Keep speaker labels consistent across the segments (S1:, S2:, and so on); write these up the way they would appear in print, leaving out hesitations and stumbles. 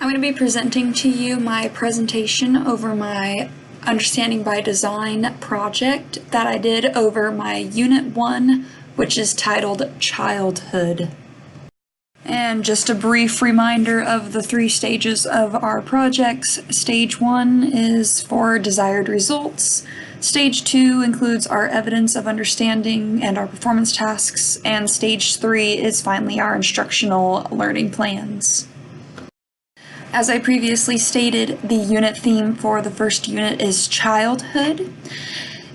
S1: I'm going to be presenting to you my presentation over my Understanding by Design project that I did over my Unit 1, which is titled Childhood. And just a brief reminder of the 3 stages of our projects. Stage 1 is for desired results. Stage 2 includes our evidence of understanding and our performance tasks. And Stage 3 is finally our instructional learning plans. As I previously stated, the unit theme for the first unit is childhood.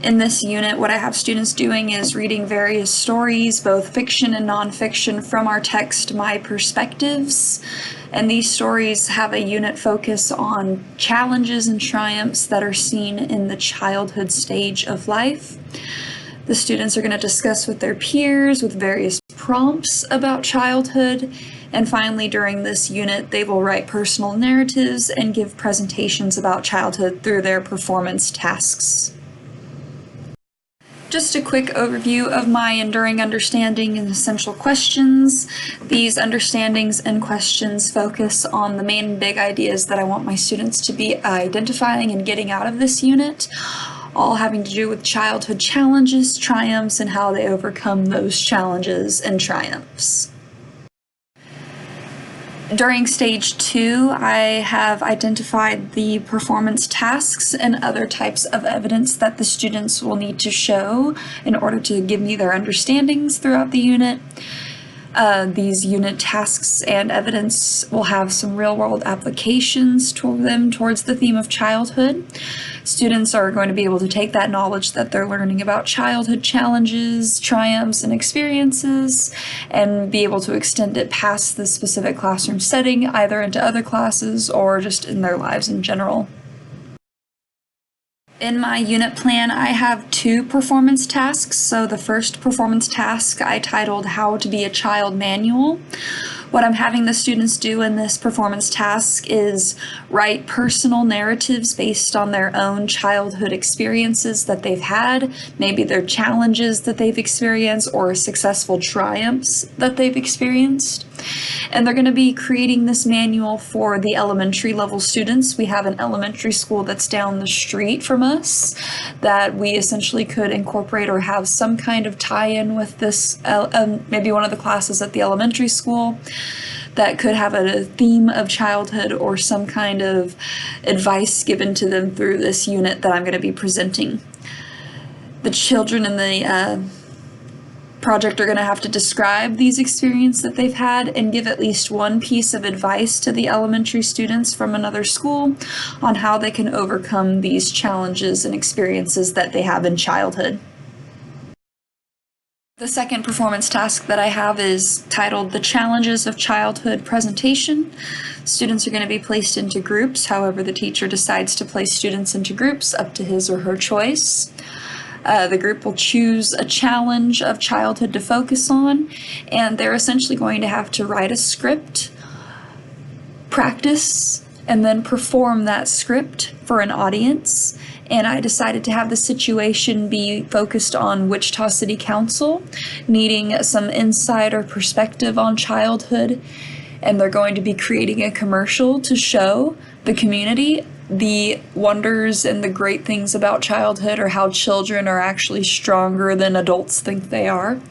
S1: In this unit, what I have students doing is reading various stories, both fiction and nonfiction, from our text, myPerspectives. And these stories have a unit focus on challenges and triumphs that are seen in the childhood stage of life. The students are going to discuss with their peers with various prompts about childhood. And finally, during this unit, they will write personal narratives and give presentations about childhood through their performance tasks. Just a quick overview of my enduring understanding and essential questions. These understandings and questions focus on the main big ideas that I want my students to be identifying and getting out of this unit, all having to do with childhood challenges, triumphs, and how they overcome those challenges and triumphs. During Stage 2, I have identified the performance tasks and other types of evidence that the students will need to show in order to give me their understandings throughout the unit. These unit tasks and evidence will have some real-world applications towards the theme of childhood. Students are going to be able to take that knowledge that they're learning about childhood challenges, triumphs, and experiences, and be able to extend it past the specific classroom setting, either into other classes or just in their lives in general. In my unit plan, I have 2 performance tasks. So the first performance task I titled How to Be a Child Manual. What I'm having the students do in this performance task is write personal narratives based on their own childhood experiences that they've had, maybe their challenges that they've experienced or successful triumphs that they've experienced. And they're going to be creating this manual for the elementary level students. We have an elementary school that's down the street from us that we essentially could incorporate or have some kind of tie-in with this, maybe one of the classes at the elementary school that could have a theme of childhood or some kind of advice given to them through this unit that I'm going to be presenting. The children in the project are going to have to describe these experiences that they've had and give at least one piece of advice to the elementary students from another school on how they can overcome these challenges and experiences that they have in childhood. The second performance task that I have is titled The Challenges of Childhood Presentation. Students are going to be placed into groups, however the teacher decides to place students into groups, up to his or her choice. The group will choose a challenge of childhood to focus on, and they're essentially going to have to write a script, practice, and then perform that script for an audience. And I decided to have the situation be focused on Wichita City Council, needing some insight or perspective on childhood, and they're going to be creating a commercial to show the community the wonders and the great things about childhood, or how children are actually stronger than adults think they are.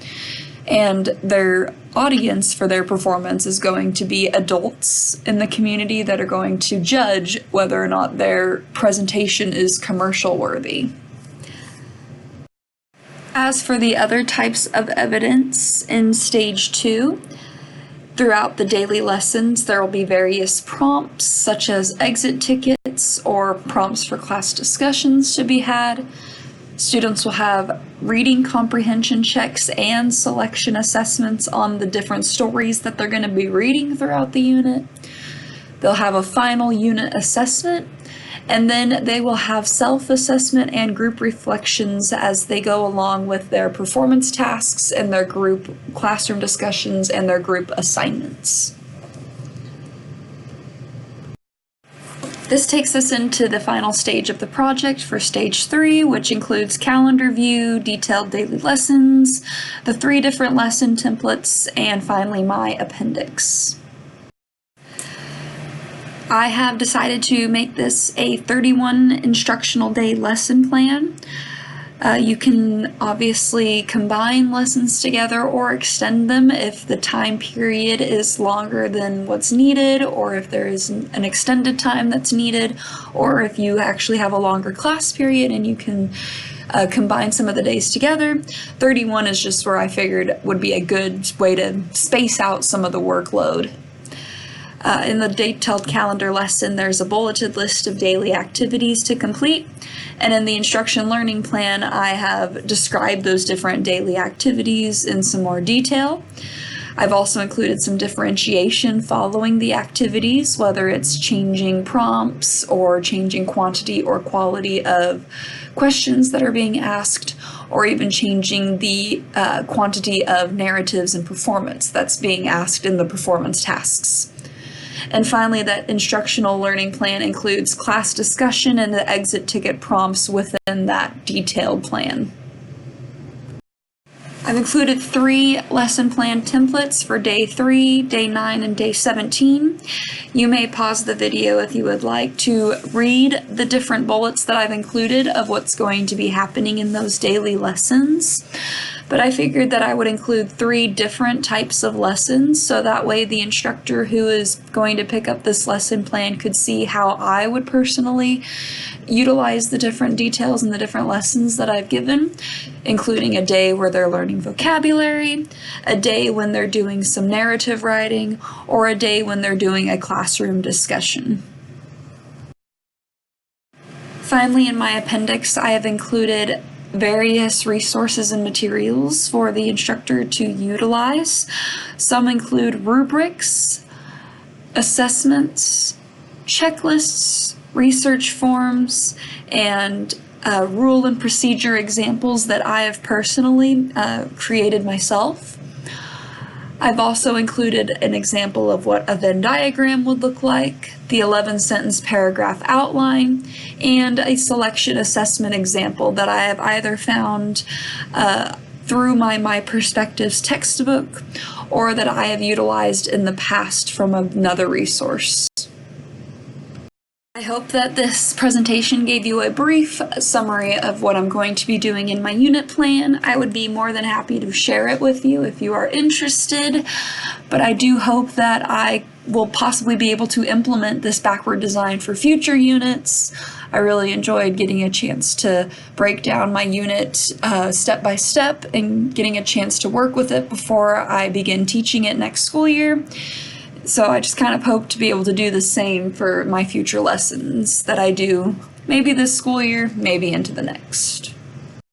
S1: And their audience for their performance is going to be adults in the community that are going to judge whether or not their presentation is commercial worthy. As for the other types of evidence in Stage 2, throughout the daily lessons, there will be various prompts, such as exit tickets or prompts for class discussions to be had. Students will have reading comprehension checks and selection assessments on the different stories that they're going to be reading throughout the unit. They'll have a final unit assessment, and then they will have self-assessment and group reflections as they go along with their performance tasks and their group classroom discussions and their group assignments. This takes us into the final stage of the project for Stage 3, which includes calendar view, detailed daily lessons, the 3 different lesson templates, and finally my appendix. I have decided to make this a 31 instructional day lesson plan. You can obviously combine lessons together or extend them if the time period is longer than what's needed, or if there is an extended time that's needed, or if you actually have a longer class period and you can combine some of the days together. 31 is just where I figured would be a good way to space out some of the workload. In the detailed calendar lesson, there's a bulleted list of daily activities to complete, and in the instruction learning plan, I have described those different daily activities in some more detail. I've also included some differentiation following the activities, whether it's changing prompts or changing quantity or quality of questions that are being asked, or even changing the quantity of narratives and performance that's being asked in the performance tasks. And finally, that instructional learning plan includes class discussion and the exit ticket prompts within that detailed plan. I've included 3 lesson plan templates for day 3, day 9, and day 17. You may pause the video if you would like to read the different bullets that I've included of what's going to be happening in those daily lessons. But I figured that I would include 3 different types of lessons, so that way the instructor who is going to pick up this lesson plan could see how I would personally utilize the different details and the different lessons that I've given, including a day where they're learning vocabulary, a day when they're doing some narrative writing, or a day when they're doing a classroom discussion. Finally, in my appendix, I have included various resources and materials for the instructor to utilize. Some include rubrics, assessments, checklists, research forms, and rule and procedure examples that I have personally created myself. I've also included an example of what a Venn diagram would look like, the 11-sentence paragraph outline, and a selection assessment example that I have either found through my myPerspectives textbook or that I have utilized in the past from another resource. I hope that this presentation gave you a brief summary of what I'm going to be doing in my unit plan. I would be more than happy to share it with you if you are interested, but I do hope that I will possibly be able to implement this backward design for future units. I really enjoyed getting a chance to break down my unit step by step and getting a chance to work with it before I begin teaching it next school year. So I just kind of hope to be able to do the same for my future lessons that I do maybe this school year, maybe into the next.